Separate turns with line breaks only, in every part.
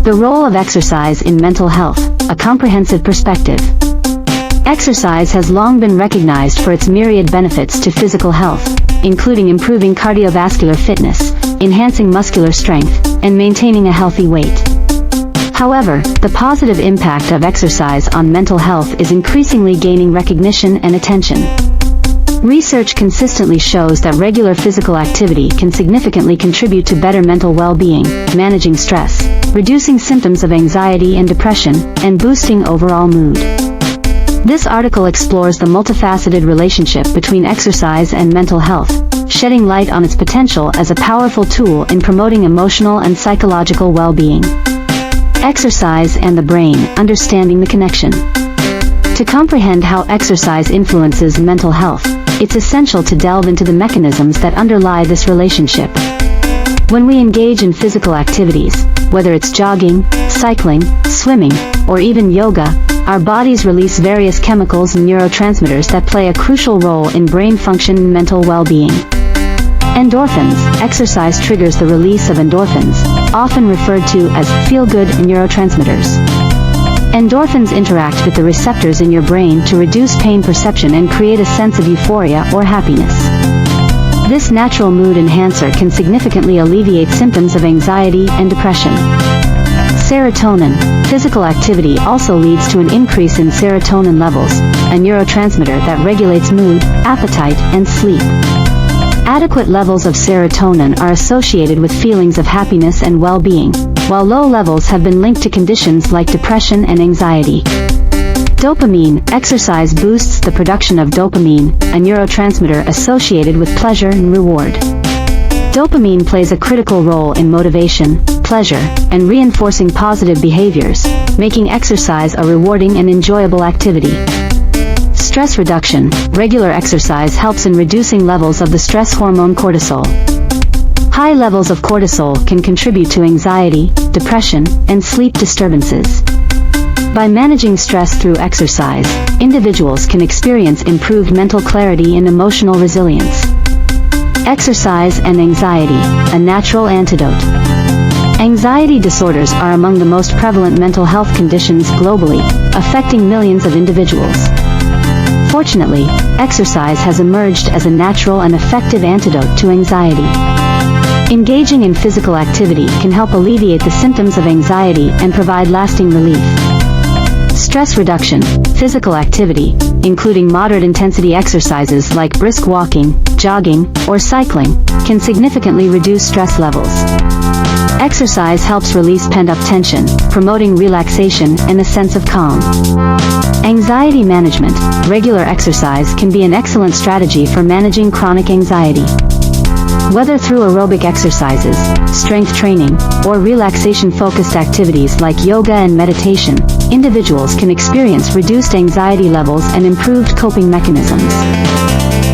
The role of exercise in mental health, a comprehensive perspective. Exercise has long been recognized for its myriad benefits to physical health, including improving cardiovascular fitness, enhancing muscular strength, and maintaining a healthy weight. However, the positive impact of exercise on mental health is increasingly gaining recognition and attention. Research consistently shows that regular physical activity can significantly contribute to better mental well-being, managing stress, reducing symptoms of anxiety and depression, and boosting overall mood. This article explores the multifaceted relationship between exercise and mental health, shedding light on its potential as a powerful tool in promoting emotional and psychological well-being. Exercise and the brain, understanding the connection. To comprehend how exercise influences mental health, it's essential to delve into the mechanisms that underlie this relationship. When we engage in physical activities, whether it's jogging, cycling, swimming, or even yoga, our bodies release various chemicals and neurotransmitters that play a crucial role in brain function and mental well-being. Endorphins. Exercise triggers the release of endorphins, often referred to as feel-good neurotransmitters. Endorphins interact with the receptors in your brain to reduce pain perception and create a sense of euphoria or happiness. This natural mood enhancer can significantly alleviate symptoms of anxiety and depression. Serotonin. Physical activity also leads to an increase in serotonin levels, a neurotransmitter that regulates mood, appetite, and sleep. Adequate levels of serotonin are associated with feelings of happiness and well-being, while low levels have been linked to conditions like depression and anxiety. Dopamine. Exercise boosts the production of dopamine, a neurotransmitter associated with pleasure and reward. Dopamine plays a critical role in motivation, pleasure, and reinforcing positive behaviors, making exercise a rewarding and enjoyable activity. Stress reduction. Regular exercise helps in reducing levels of the stress hormone cortisol. High levels of cortisol can contribute to anxiety, depression, and sleep disturbances. By managing stress through exercise, individuals can experience improved mental clarity and emotional resilience. Exercise and anxiety, a natural antidote. Anxiety disorders are among the most prevalent mental health conditions globally, affecting millions of individuals. Fortunately, exercise has emerged as a natural and effective antidote to anxiety. Engaging in physical activity can help alleviate the symptoms of anxiety and provide lasting relief. Stress reduction. Physical activity, including moderate-intensity exercises like brisk walking, jogging, or cycling, can significantly reduce stress levels. Exercise helps release pent-up tension, promoting relaxation and a sense of calm. Anxiety management. Regular exercise can be an excellent strategy for managing chronic anxiety. Whether through aerobic exercises, strength training, or relaxation-focused activities like yoga and meditation, individuals can experience reduced anxiety levels and improved coping mechanisms.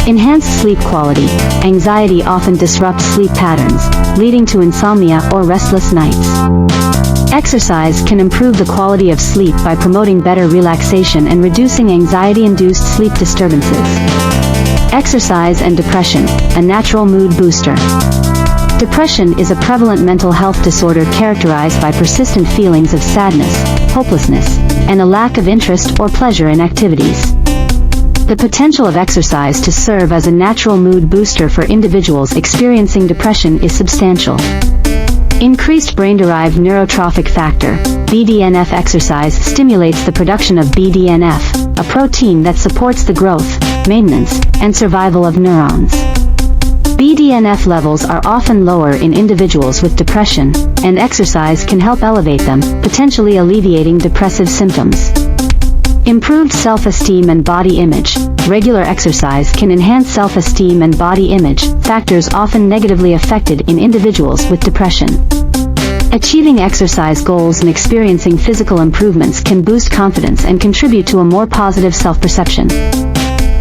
Enhanced sleep quality. Anxiety often disrupts sleep patterns, leading to insomnia or restless nights. Exercise can improve the quality of sleep by promoting better relaxation and reducing anxiety-induced sleep disturbances. Exercise and depression, a natural mood booster. Depression is a prevalent mental health disorder characterized by persistent feelings of sadness, hopelessness, and a lack of interest or pleasure in activities. The potential of exercise to serve as a natural mood booster for individuals experiencing depression is substantial. Increased brain-derived neurotrophic factor, BDNF. Exercise stimulates the production of BDNF, a protein that supports the growth, maintenance, and survival of neurons. BDNF levels are often lower in individuals with depression, and exercise can help elevate them, potentially alleviating depressive symptoms. Improved self-esteem and body image. Regular exercise can enhance self-esteem and body image, factors often negatively affected in individuals with depression. Achieving exercise goals and experiencing physical improvements can boost confidence and contribute to a more positive self-perception.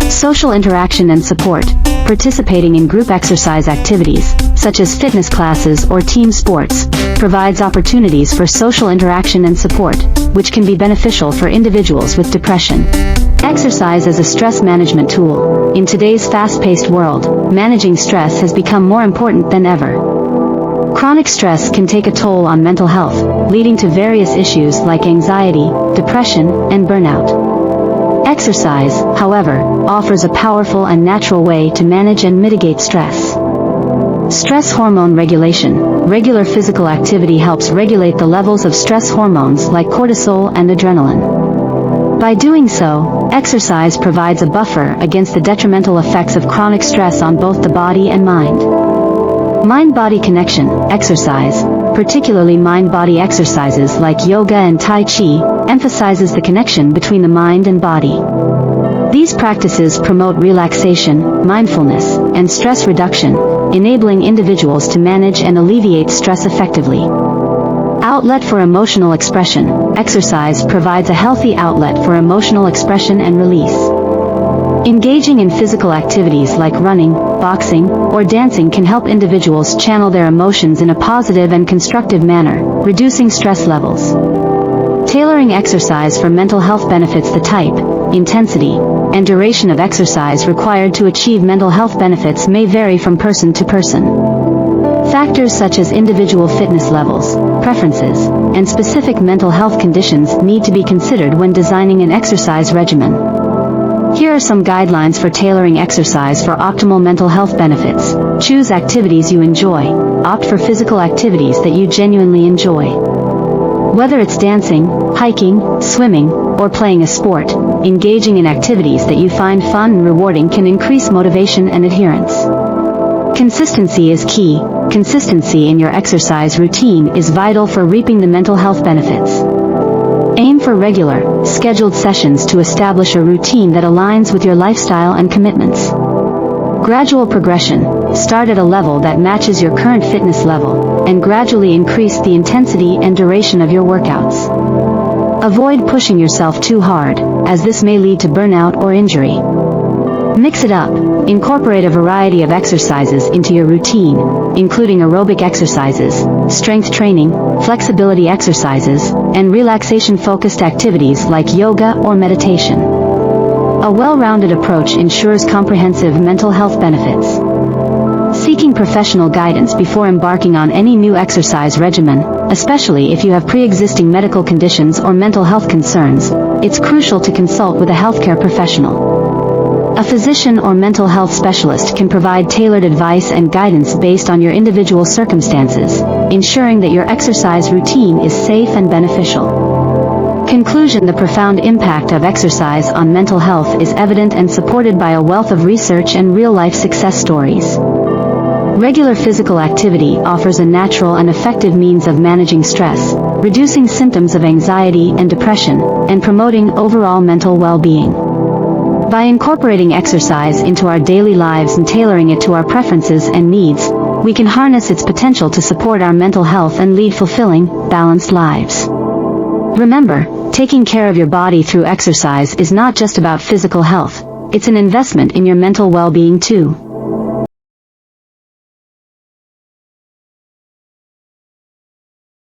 Social interaction and support. Participating in group exercise activities, such as fitness classes or team sports, provides opportunities for social interaction and support, which can be beneficial for individuals with depression. Exercise as a stress management tool. In today's fast-paced world, managing stress has become more important than ever. Chronic stress can take a toll on mental health, leading to various issues like anxiety, depression, and burnout. Exercise, however, offers a powerful and natural way to manage and mitigate stress. Stress hormone regulation. Regular physical activity helps regulate the levels of stress hormones like cortisol and adrenaline. By doing so, exercise provides a buffer against the detrimental effects of chronic stress on both the body and mind. Mind-body connection. Exercise, particularly mind-body exercises like yoga and Tai Chi, emphasizes the connection between the mind and body. These practices promote relaxation, mindfulness, and stress reduction, enabling individuals to manage and alleviate stress effectively. Outlet for emotional expression. Exercise provides a healthy outlet for emotional expression and release. Engaging in physical activities like running, boxing, or dancing can help individuals channel their emotions in a positive and constructive manner, reducing stress levels. Tailoring exercise for mental health benefits. The type, intensity, and duration of exercise required to achieve mental health benefits may vary from person to person. Factors such as individual fitness levels, preferences, and specific mental health conditions need to be considered when designing an exercise regimen. Here are some guidelines for tailoring exercise for optimal mental health benefits. Choose activities you enjoy. Opt for physical activities that you genuinely enjoy. Whether it's dancing, hiking, swimming, or playing a sport, engaging in activities that you find fun and rewarding can increase motivation and adherence. Consistency is key. Consistency in your exercise routine is vital for reaping the mental health benefits. Aim for regular, scheduled sessions to establish a routine that aligns with your lifestyle and commitments. Gradual progression. Start at a level that matches your current fitness level, and gradually increase the intensity and duration of your workouts. Avoid pushing yourself too hard, as this may lead to burnout or injury. Mix it up. Incorporate a variety of exercises into your routine, including aerobic exercises, strength training, flexibility exercises, and relaxation-focused activities like yoga or meditation. A well-rounded approach ensures comprehensive mental health benefits. Seeking professional guidance before embarking on any new exercise regimen, especially if you have pre-existing medical conditions or mental health concerns, it's crucial to consult with a healthcare professional. A physician or mental health specialist can provide tailored advice and guidance based on your individual circumstances, ensuring that your exercise routine is safe and beneficial. Conclusion. The profound impact of exercise on mental health is evident and supported by a wealth of research and real-life success stories. Regular physical activity offers a natural and effective means of managing stress, reducing symptoms of anxiety and depression, and promoting overall mental well-being. By incorporating exercise into our daily lives and tailoring it to our preferences and needs, we can harness its potential to support our mental health and lead fulfilling, balanced lives. Remember, taking care of your body through exercise is not just about physical health, it's an investment in your mental well-being too.